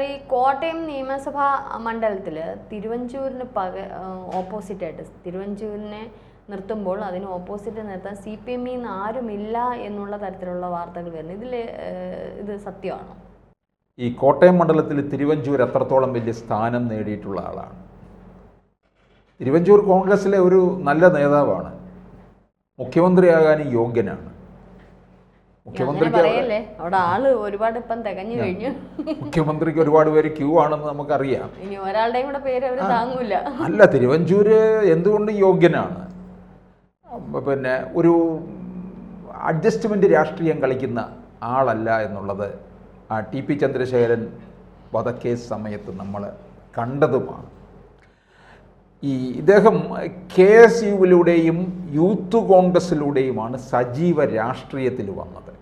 ഈ കോട്ടയം നിയമസഭാ മണ്ഡലത്തിൽ തിരുവഞ്ചൂരിന് ഓപ്പോസിറ്റായിട്ട് തിരുവഞ്ചൂരിനെ നിർത്തുമ്പോൾ അതിന് ഓപ്പോസിറ്റ് നിർത്താൻ CPM നിന്ന് ആരുമില്ല എന്നുള്ള തരത്തിലുള്ള വാർത്തകൾ വരുന്നു. ഇത് സത്യമാണോ? ഈ കോട്ടയം മണ്ഡലത്തിൽ തിരുവഞ്ചൂർ എത്രത്തോളം വലിയ സ്ഥാനം നേടിയിട്ടുള്ള ആളാണ്. തിരുവഞ്ചൂർ കോൺഗ്രസിലെ ഒരു നല്ല നേതാവാണ്, മുഖ്യമന്ത്രിയാകാനും യോഗ്യനാണ്. മുഖ്യമന്ത്രിക്ക് ഒരുപാട് പേര് ക്യൂ ആണെന്ന് നമുക്കറിയാം. അല്ല, തിരുവഞ്ചൂര് എന്തുകൊണ്ട് യോഗ്യനാണ്? പിന്നെ ഒരു അഡ്ജസ്റ്റ്മെന്റ് രാഷ്ട്രീയം കളിക്കുന്ന ആളല്ല എന്നുള്ളത് TP ചന്ദ്രശേഖരൻ വധക്കേസ് സമയത്ത് നമ്മൾ കണ്ടതുമാണ്. ഇദ്ദേഹം KSUവിലൂടെയും യൂത്ത് കോൺഗ്രസിലൂടെയുമാണ് സജീവ രാഷ്ട്രീയത്തിൽ വന്നത്.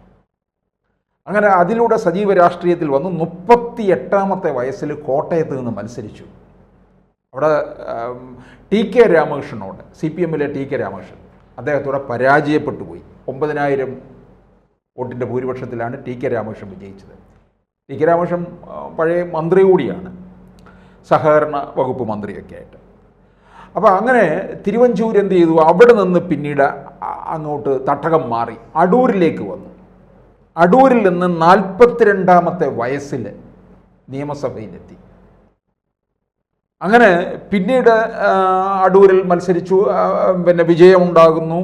അങ്ങനെ അതിലൂടെ സജീവ രാഷ്ട്രീയത്തിൽ വന്ന് 38ാമത്തെ വയസ്സിൽ കോട്ടയത്ത് നിന്ന് മത്സരിച്ചു. അവിടെ TK രാമകൃഷ്ണനോട്, CPMലെ TK രാമകൃഷ്ണൻ അദ്ദേഹത്തോടെ പരാജയപ്പെട്ടു പോയി. 9000 വോട്ടിൻ്റെ ഭൂരിപക്ഷത്തിലാണ് TK രാമകൃഷ്ണൻ വിജയിച്ചത്. TK രാമകൃഷ്ണൻ പഴയ മന്ത്രി കൂടിയാണ്, സഹകരണ വകുപ്പ് മന്ത്രിയൊക്കെ ആയിട്ട്. അപ്പോൾ അങ്ങനെ തിരുവഞ്ചൂർ എന്ത് ചെയ്തു? അവിടെ നിന്ന് പിന്നീട് അങ്ങോട്ട് തട്ടകം മാറി അടൂരിലേക്ക് വന്നു. അടൂരിൽ നിന്ന് 42ാമത്തെ വയസ്സിൽ നിയമസഭയിലെത്തി. അങ്ങനെ പിന്നീട് അടൂരിൽ മത്സരിച്ചു, പിന്നെ വിജയമുണ്ടാകുന്നു.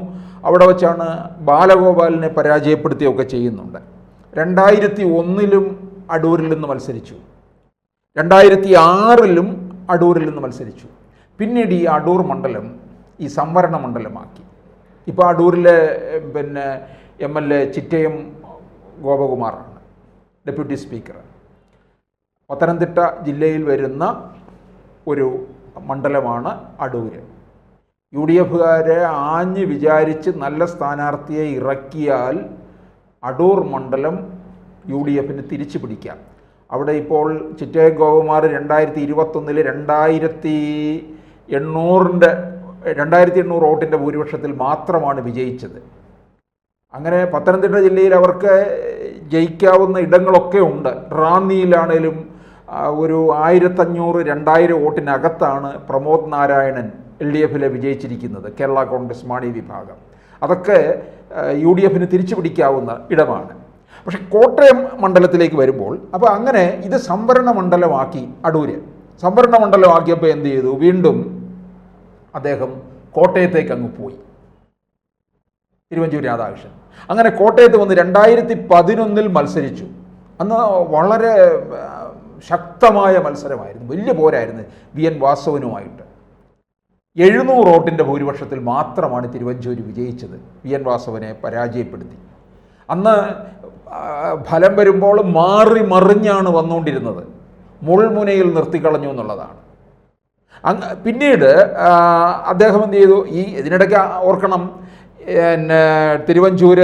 അവിടെ വച്ചാണ് ബാലഗോപാലിനെ പരാജയപ്പെടുത്തുകയൊക്കെ ചെയ്യുന്നുണ്ട്. 2001 അടൂരിൽ നിന്ന് മത്സരിച്ചു, 2006 അടൂരിൽ നിന്ന് മത്സരിച്ചു. പിന്നീട് ഈ അടൂർ മണ്ഡലം ഈ സംവരണ മണ്ഡലമാക്കി. ഇപ്പോൾ അടൂരിലെ പിന്നെ MLA ചിറ്റയം ഗോപകുമാറാണ് ഡെപ്യൂട്ടി സ്പീക്കർ. പത്തനംതിട്ട ജില്ലയിൽ വരുന്ന ഒരു മണ്ഡലമാണ് അടൂര്. UDFകാരെ ആഞ്ഞ് വിചാരിച്ച് നല്ല സ്ഥാനാർത്ഥിയെ ഇറക്കിയാൽ അടൂർ മണ്ഡലം UDFന് തിരിച്ചു പിടിക്കാം. അവിടെ ഇപ്പോൾ ചിറ്റയം ഗോപകുമാർ 2021 2800 വോട്ടിൻ്റെ ഭൂരിപക്ഷത്തിൽ മാത്രമാണ് വിജയിച്ചത്. അങ്ങനെ പത്തനംതിട്ട ജില്ലയിൽ അവർക്ക് ജയിക്കാവുന്ന ഇടങ്ങളൊക്കെ ഉണ്ട്. റാന്നിയിലാണേലും ഒരു 1500-2000 വോട്ടിനകത്താണ് പ്രമോദ് നാരായണൻ LDFിലെ വിജയിച്ചിരിക്കുന്നത്, കേരള കോൺഗ്രസ് മാണി വിഭാഗം. അതൊക്കെ UDFന് തിരിച്ചു പിടിക്കാവുന്ന ഇടമാണ്. പക്ഷെ കോട്ടയം മണ്ഡലത്തിലേക്ക് വരുമ്പോൾ അപ്പോൾ അങ്ങനെ ഇത് സംവരണ മണ്ഡലമാക്കി. അടൂര് സംവരണ മണ്ഡലമാക്കിയപ്പോൾ എന്ത് ചെയ്തു? വീണ്ടും അദ്ദേഹം കോട്ടയത്തേക്ക് അങ്ങ് പോയി, തിരുവഞ്ചൂർ രാധാകൃഷ്ണൻ. അങ്ങനെ കോട്ടയത്ത് വന്ന് 2011 മത്സരിച്ചു. അന്ന് വളരെ ശക്തമായ മത്സരമായിരുന്നു, വലിയ പോരായിരുന്നു VN വാസവനുമായിട്ട്. 700 വോട്ടിൻ്റെ ഭൂരിപക്ഷത്തിൽ മാത്രമാണ് തിരുവഞ്ചൂർ വിജയിച്ചത്, VN വാസവനെ പരാജയപ്പെടുത്തി. അന്ന് ഫലം വരുമ്പോൾ മാറി മറിഞ്ഞാണ് വന്നുകൊണ്ടിരുന്നത്, മുൾമുനയിൽ നിർത്തിക്കളഞ്ഞു എന്നുള്ളതാണ്. പിന്നീട് അദ്ദേഹം എന്ത് ചെയ്തു? ഇതിനിടയ്ക്ക് ഓർക്കണം, തിരുവഞ്ചൂർ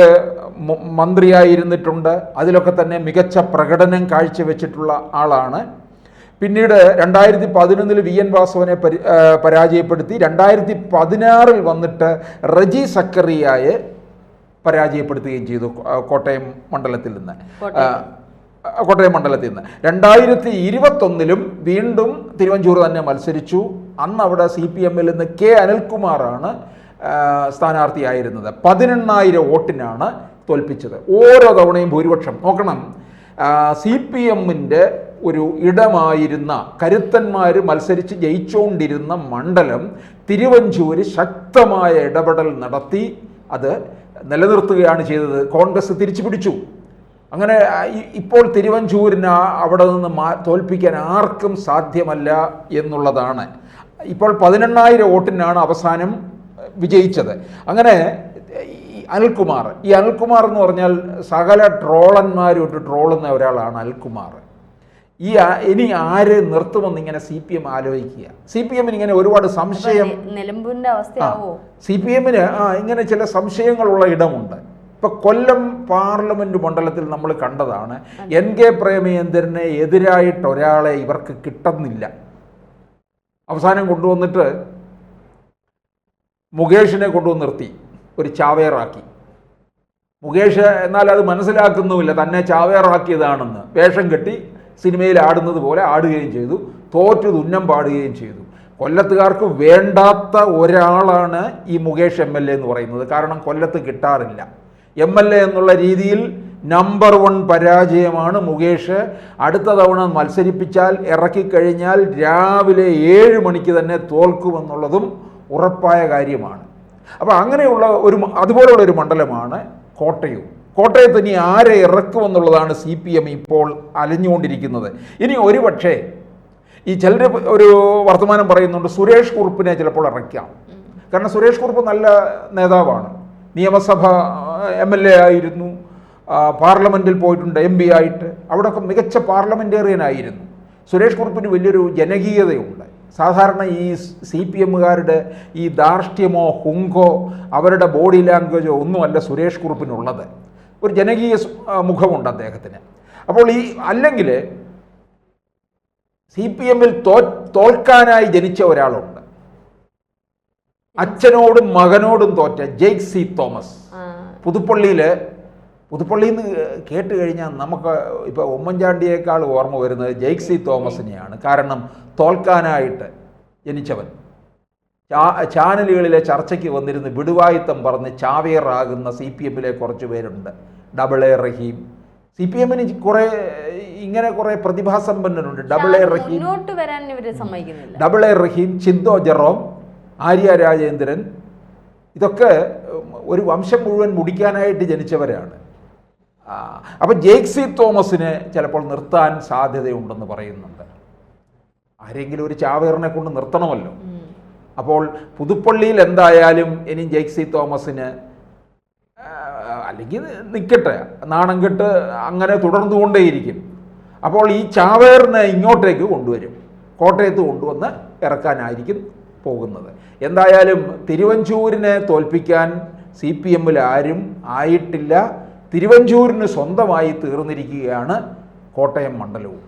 മന്ത്രിയായിരുന്നിട്ടുണ്ട്, അതിലൊക്കെ തന്നെ മികച്ച പ്രകടനം കാഴ്ചവെച്ചിട്ടുള്ള ആളാണ്. പിന്നീട് 2011 VN വാസവനെ പരാജയപ്പെടുത്തി. 2016 വന്നിട്ട് റജി സക്കറിയായെ പരാജയപ്പെടുത്തുകയും ചെയ്തു കോട്ടയം മണ്ഡലത്തിൽ നിന്ന്. 2021 വീണ്ടും തിരുവഞ്ചൂർ തന്നെ മത്സരിച്ചു. അന്ന് അവിടെ CPMൽ നിന്ന് K അനിൽകുമാറാണ് സ്ഥാനാർത്ഥിയായിരുന്നത്. 18,000 വോട്ടിനാണ് തോൽപ്പിച്ചത്. ഓരോ തവണയും ഭൂരിപക്ഷം നോക്കണം. CPMൻ്റെ ഒരു ഇടമായിരുന്ന, കരുത്തന്മാർ മത്സരിച്ച് ജയിച്ചുകൊണ്ടിരുന്ന മണ്ഡലം തിരുവഞ്ചൂർ ശക്തമായ ഇടപെടൽ നടത്തി അത് നിലനിർത്തുകയാണ് ചെയ്തത്. കോൺഗ്രസ് തിരിച്ചു പിടിച്ചു. അങ്ങനെ ഇപ്പോൾ തിരുവഞ്ചൂരിന് അവിടെ നിന്ന് തോൽപ്പിക്കാൻ ആർക്കും സാധ്യമല്ല എന്നുള്ളതാണ്. ഇപ്പോൾ 18,000 വോട്ടിനാണ് അവസാനം വിജയിച്ചത്. അങ്ങനെ അനിൽകുമാർ എന്ന് പറഞ്ഞാൽ സകല ട്രോളന്മാരും ട്രോളുന്ന ഒരാളാണ് അനിൽകുമാർ. ഇനി ആര് നിർത്തുമെന്നിങ്ങനെ CPM ആലോചിക്കുക. CPMന് ഇങ്ങനെ ഒരുപാട് സംശയം, നിലമ്പൂരിന്റെ അവസ്ഥയാവോ? CPMന് ഇങ്ങനെ ചില സംശയങ്ങളുള്ള ഇടമുണ്ട്. ഇപ്പൊ കൊല്ലം പാർലമെന്റ് മണ്ഡലത്തിൽ നമ്മൾ കണ്ടതാണ്, NK പ്രേമചന്ദ്രനെ എതിരായിട്ട് ഒരാളെ ഇവർക്ക് കിട്ടുന്നില്ല. അവസാനം കൊണ്ടുവന്നിട്ട് മുകേഷിനെ കൊണ്ടുവന്ന് നിർത്തി, ഒരു ചാവേറാക്കി. മുകേഷ് എന്നാൽ അത് മനസ്സിലാക്കുന്നുമില്ല, തന്നെ ചാവേറാക്കിയതാണെന്ന് വേഷം കെട്ടി സിനിമയിൽ ആടുന്നത് പോലെ ആടുകയും ചെയ്തു, തോറ്റു തുന്നം പാടുകയും ചെയ്തു. കൊല്ലത്തുകാർക്ക് വേണ്ടാത്ത ഒരാളാണ് ഈ മുകേഷ് MLA എന്ന് പറയുന്നത്. കാരണം കൊല്ലത്ത് കിട്ടാറില്ല. MLA എന്നുള്ള രീതിയിൽ നമ്പർ 1 പരാജയമാണ് മുകേഷ്. അടുത്ത തവണ മത്സരിപ്പിച്ചാൽ ഇറക്കിക്കഴിഞ്ഞാൽ രാവിലെ 7 മണിക്ക് തന്നെ തോൽക്കുമെന്നുള്ളതും ഉറപ്പായ കാര്യമാണ്. അപ്പോൾ അങ്ങനെയുള്ള അതുപോലുള്ള ഒരു മണ്ഡലമാണ് കോട്ടയം. കോട്ടയത്ത് ഇനി ആരെ ഇറക്കുമെന്നുള്ളതാണ് CPM ഇപ്പോൾ അലഞ്ഞുകൊണ്ടിരിക്കുന്നത്. ഇനി ഒരുപക്ഷേ ഈ ചിലർ ഒരു വർത്തമാനം പറയുന്നുണ്ട്, സുരേഷ് കുറുപ്പിനെ ചിലപ്പോൾ ഇറക്കാം. കാരണം സുരേഷ് കുറുപ്പ് നല്ല നേതാവാണ്, നിയമസഭ MLA ആയിരുന്നു, പാർലമെൻറ്റിൽ പോയിട്ടുണ്ട് MP ആയിട്ട്, അവിടെയൊക്കെ മികച്ച പാർലമെൻറ്റേറിയൻ ആയിരുന്നു. സുരേഷ് കുറുപ്പിന് വലിയൊരു ജനകീയതയുണ്ട്. സാധാരണ ഈ CPMകാരുടെ ഈ ധാർഷ്ട്യമോ ഹുങ്കോ അവരുടെ ബോഡി ലാംഗ്വേജോ ഒന്നുമല്ല സുരേഷ് കുറുപ്പിനുള്ളത്. ഒരു ജനകീയ മുഖമുണ്ട് അദ്ദേഹത്തിന്. അപ്പോൾ ഈ അല്ലെങ്കിൽ CPMൽ തോൽക്കാനായി ജനിച്ച ഒരാളുണ്ട്, അച്ഛനോടും മകനോടും തോറ്റ ജെയ്ക് സി തോമസ്. പുതുപ്പള്ളിയിൽ നിന്ന് കേട്ട് കഴിഞ്ഞാൽ നമുക്ക് ഇപ്പോൾ ഉമ്മൻചാണ്ടിയേക്കാൾ ഓർമ്മ വരുന്നത് ജെയ്ക് സി തോമസിനെയാണ്. കാരണം തോൽക്കാനായിട്ട് ജനിച്ചവൻ. ചാനലുകളിലെ ചർച്ചയ്ക്ക് വന്നിരുന്ന് വിടുവായിത്തം പറഞ്ഞ് ചാവേറാകുന്ന CPMലെ കുറച്ച് പേരുണ്ട്. AA റഹീം. CPMന് കുറേ പ്രതിഭാസമ്പന്നരുണ്ട്. AA റഹീം, AA റഹീം, ചിന്തോ ജെറോം, ആര്യ രാജേന്ദ്രൻ, ഇതൊക്കെ ഒരു വംശം മുഴുവൻ മുടിക്കാനായിട്ട് ജനിച്ചവരാണ്. അപ്പം ജെയ്ക് സി തോമസിനെ ചിലപ്പോൾ നിർത്താൻ സാധ്യതയുണ്ടെന്ന് പറയുന്നുണ്ട്. ആരെങ്കിലും ഒരു ചാവേറിനെ കൊണ്ട് നിർത്തണമല്ലോ. അപ്പോൾ പുതുപ്പള്ളിയിൽ എന്തായാലും ഇനി ജെയ്ക് സി തോമസിന് അല്ലെങ്കിൽ നിൽക്കട്ടെ, നാണം കെട്ട് അങ്ങനെ തുടർന്നുകൊണ്ടേയിരിക്കും. അപ്പോൾ ഈ ചാവേറിനെ ഇങ്ങോട്ടേക്ക് കൊണ്ടുവരും, കോട്ടയത്ത് കൊണ്ടുവന്ന് ഇറക്കാനായിരിക്കും പോകുന്നത്. എന്തായാലും തിരുവഞ്ചൂരിനെ തോൽപ്പിക്കാൻ CPMൽ ആരും ആയിട്ടില്ല. തിരുവഞ്ചൂരിന് സ്വന്തമായി തീർന്നിരിക്കുകയാണ് കോട്ടയം മണ്ഡലവും.